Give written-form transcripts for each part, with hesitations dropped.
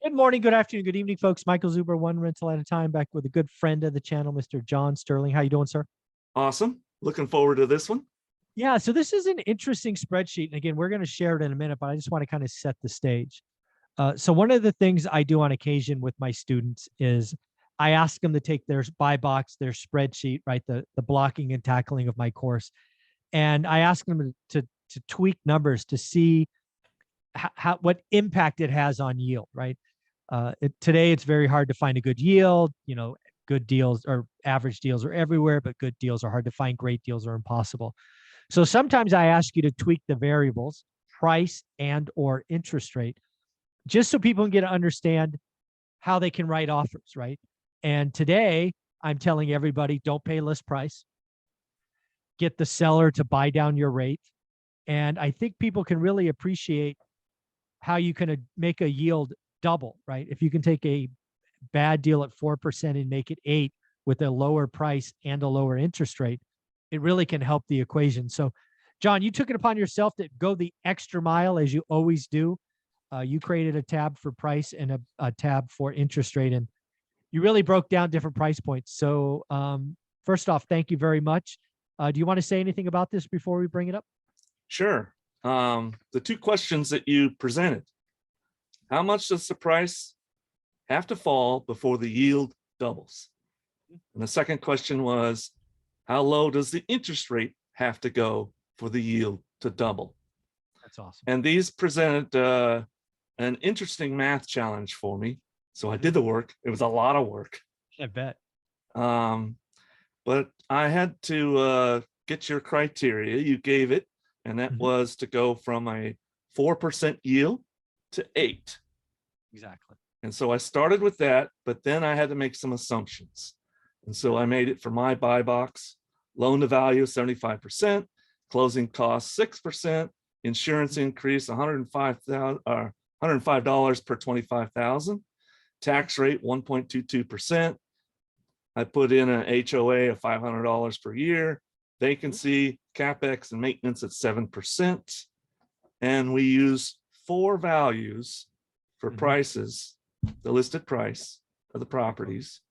Good morning, good afternoon, good evening, folks. Michael Zuber, one rental at a time, back with a good friend of the channel, Mr. John Sterling. How you doing, sir? Awesome. Looking forward to this one. Yeah, so this is an interesting spreadsheet. And again, we're going to share it in a minute, but I just want to kind of set the stage. So one of the things I do on occasion with my students is I ask them to take their buy box, their spreadsheet, right, the blocking and tackling of my course, and I ask them to tweak numbers to see how what impact it has on yield, right? Today it's very hard to find a good yield. Good deals or average deals are everywhere, but good deals are hard to find. Great deals are impossible. So sometimes I ask you to tweak the variables, price and or interest rate, just so people can get to understand how they can write offers, right? And today I'm telling everybody, don't pay list price, get the seller to buy down your rate. And I think people can really appreciate how you can make a yield double, right? If you can take a bad deal at 4% and make it 8 with a lower price and a lower interest rate, it really can help the equation. So, John, you took it upon yourself to go the extra mile as you always do. You created a tab for price and a tab for interest rate, and you really broke down different price points. So, first off, thank you very much. Do you want to say anything about this before we bring it up? Sure. The two questions that you presented. How much does the price have to fall before the yield doubles? And the second question was, how low does the interest rate have to go for the yield to double? That's awesome. And these presented an interesting math challenge for me. So I did the work. It was a lot of work. I bet. But I had to get your criteria. You gave it, and that was to go from a 4% yield to 8. Exactly. And so I started with that, but then I had to make some assumptions. And so I made it for my buy box, loan to value 75%, closing costs 6%, insurance increase $105 per 25,000, tax rate 1.22%. I put in an HOA of $500 per year, vacancy, CapEx, and maintenance at 7%. And we use 4 values for prices, the listed price of the properties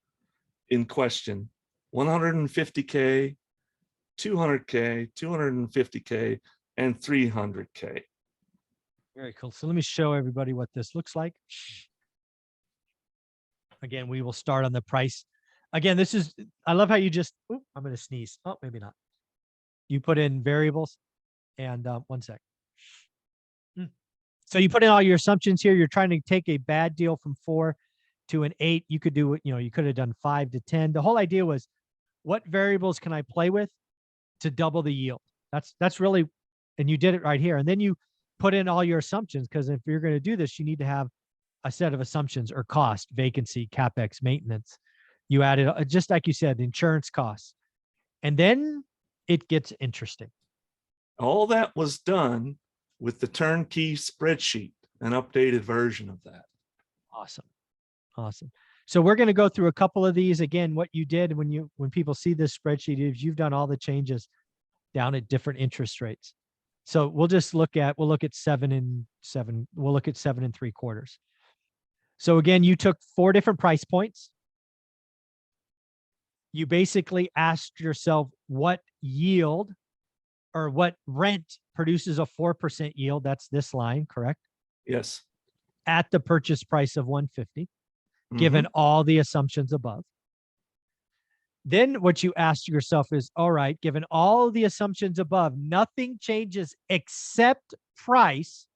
in question: 150K, 200K, 250K, and 300K. Very cool. So let me show everybody what this looks like. Again, we will start on the price. Again, this is, I love how you just, I'm going to sneeze. Oh, maybe not. You put in variables and one sec. So you put in all your assumptions here. You're trying to take a bad deal from 4 to an 8. You could do it, you could have done 5 to 10. The whole idea was, what variables can I play with to double the yield? That's really, and you did it right here. And then you put in all your assumptions, because if you're going to do this, you need to have a set of assumptions or cost, vacancy, CapEx, maintenance. You added, just like you said, insurance costs. And then it gets interesting. All that was done with the turnkey spreadsheet, an updated version of that. Awesome. Awesome. So we're going to go through a couple of these. Again, what you did when people see this spreadsheet is you've done all the changes down at different interest rates. So we'll look at 7 and 7. We'll look at 7 3/4. So again, you took 4 different price points. You basically asked yourself what yield or what rent produces a 4% yield. That's this line, correct? Yes. At the purchase price of 150, given all the assumptions above. Then what you ask yourself is, all right, given all the assumptions above, nothing changes except price,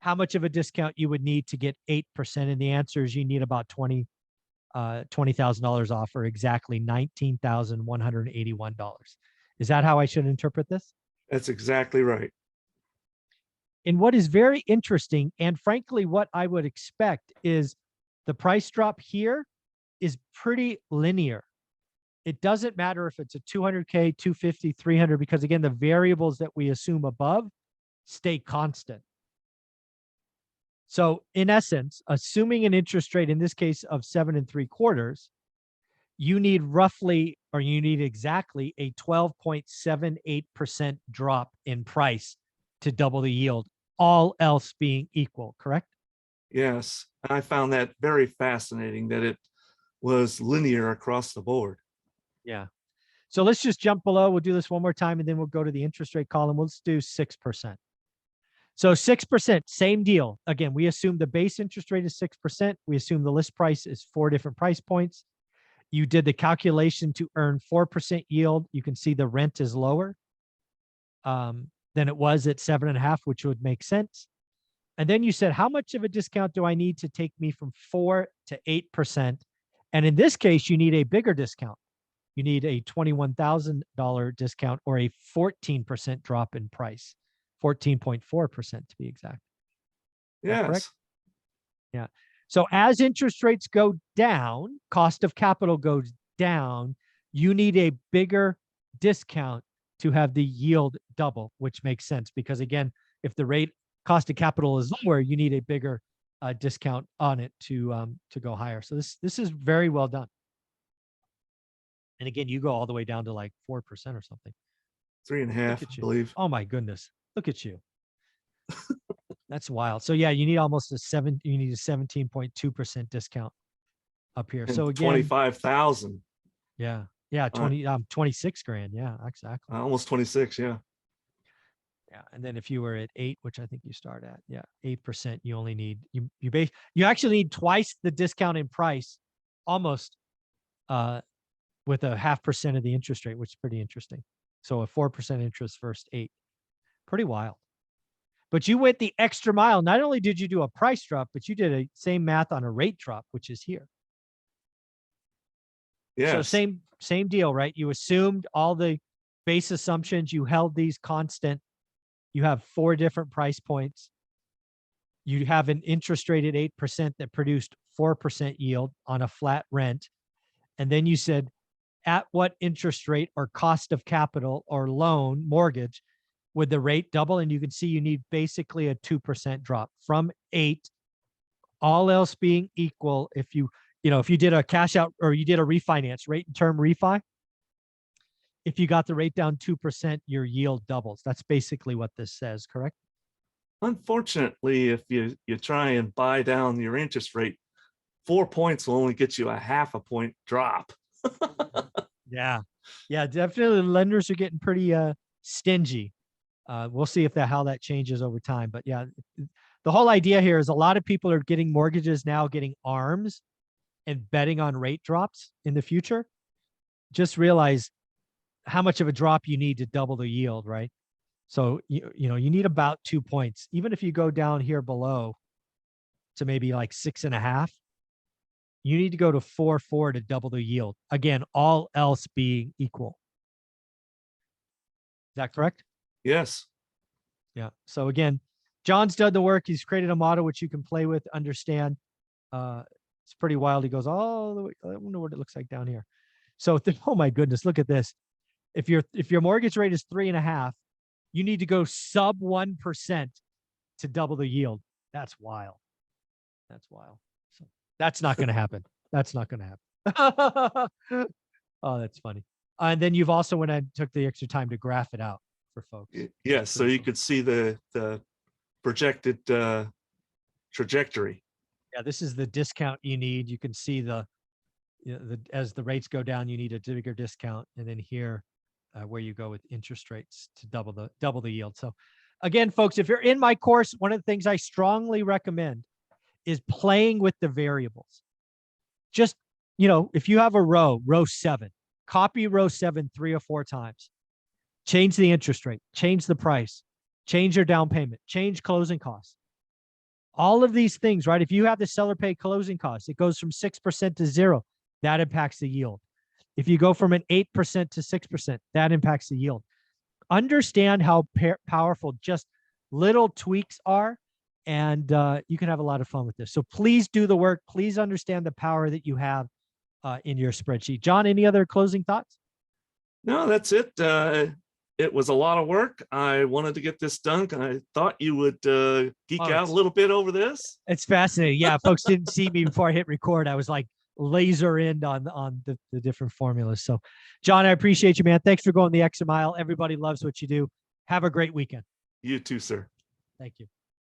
how much of a discount you would need to get 8%? And the answer is you need about $20,000 off, or exactly $19,181. Is that how I should interpret this? That's exactly right. And what is very interesting, and frankly, what I would expect, is the price drop here is pretty linear. It doesn't matter if it's a 200K, 250, 300, because again, the variables that we assume above stay constant. So in essence, assuming an interest rate, in this case of 7 3/4, you need exactly a 12.78% drop in price to double the yield, all else being equal, correct? Yes. And I found that very fascinating that it was linear across the board. Yeah. So let's just jump below. We'll do this one more time and then we'll go to the interest rate column. Let's do 6%. So 6%, same deal. Again, we assume the base interest rate is 6%. We assume the list price is 4 different price points. You did the calculation to earn 4% yield. You can see the rent is lower than it was at 7.5, which would make sense. And then you said, how much of a discount do I need to take me from 4 to 8%? And in this case, you need a bigger discount. You need a $21,000 discount or a 14% drop in price, 14.4% to be exact. Is that correct? Yes. Yeah. So as interest rates go down, cost of capital goes down, you need a bigger discount to have the yield double, which makes sense because again, if the rate cost of capital is lower, you need a bigger discount on it to go higher. So this is very well done. And again, you go all the way down to like 4% or something. 3.5, I believe. Oh my goodness. Look at you. That's wild. So yeah, you need almost you need a 17.2% discount up here. And So again, 25,000. Yeah. 26 grand. Yeah, exactly. Almost 26. Yeah. Yeah. And then if you were at 8, which I think you start at, 8%, you only need, you actually need twice the discount in price almost, with a 0.5% of the interest rate, which is pretty interesting. So a 4% interest versus 8, pretty wild. But you went the extra mile. Not only did you do a price drop, but you did a same math on a rate drop, which is here. Yes. So same deal, right? You assumed all the base assumptions. You held these constant. You have 4 different price points. You have an interest rate at 8% that produced 4% yield on a flat rent. And then you said, at what interest rate or cost of capital or loan mortgage would the rate double? And you can see you need basically a 2% drop from 8, all else being equal. If you did a cash out or you did a refinance rate and term refi, if you got the rate down 2%, your yield doubles. That's basically what this says, correct? Unfortunately, if you try and buy down your interest rate, 4 points will only get you a 0.5 point drop. Yeah, definitely. Lenders are getting pretty stingy. We'll see how that changes over time. But yeah, the whole idea here is a lot of people are getting mortgages now, getting ARMs and betting on rate drops in the future. Just realize how much of a drop you need to double the yield, right? So you need about 2 points. Even if you go down here below to maybe like 6.5, you need to go to 4.4 to double the yield. Again, all else being equal. Is that correct? Yes. Yeah. So again, John's done the work. He's created a model which you can play with, understand. It's pretty wild. He goes all the way. I wonder what it looks like down here. So, oh my goodness, look at this. If your mortgage rate is 3.5, you need to go sub 1% to double the yield. That's wild. That's wild. So that's not going to happen. That's not going to happen. Oh, that's funny. And then you've also went and took the extra time to graph it out for folks. Yes. So you could see the projected trajectory. Yeah, this is the discount you need. You can see as the rates go down, you need a bigger discount. And then here, where you go with interest rates to double the yield. So again, folks, if you're in my course, one of the things I strongly recommend is playing with the variables. Just, if you have a row 7, copy row 7 3 or 4 times. Change the interest rate, change the price, change your down payment, change closing costs. All of these things, right? If you have the seller pay closing costs, it goes from 6% to 0. That impacts the yield. If you go from an 8% to 6%, that impacts the yield. Understand how powerful just little tweaks are, and you can have a lot of fun with this. So please do the work. Please understand the power that you have in your spreadsheet. John, any other closing thoughts? No, that's it. It was a lot of work. I wanted to get this done. I thought you would geek out a little bit over this. It's fascinating. Yeah, folks didn't see me before I hit record. I was like laser in on the different formulas. So, John, I appreciate you, man. Thanks for going the extra mile. Everybody loves what you do. Have a great weekend. You too, sir. Thank you.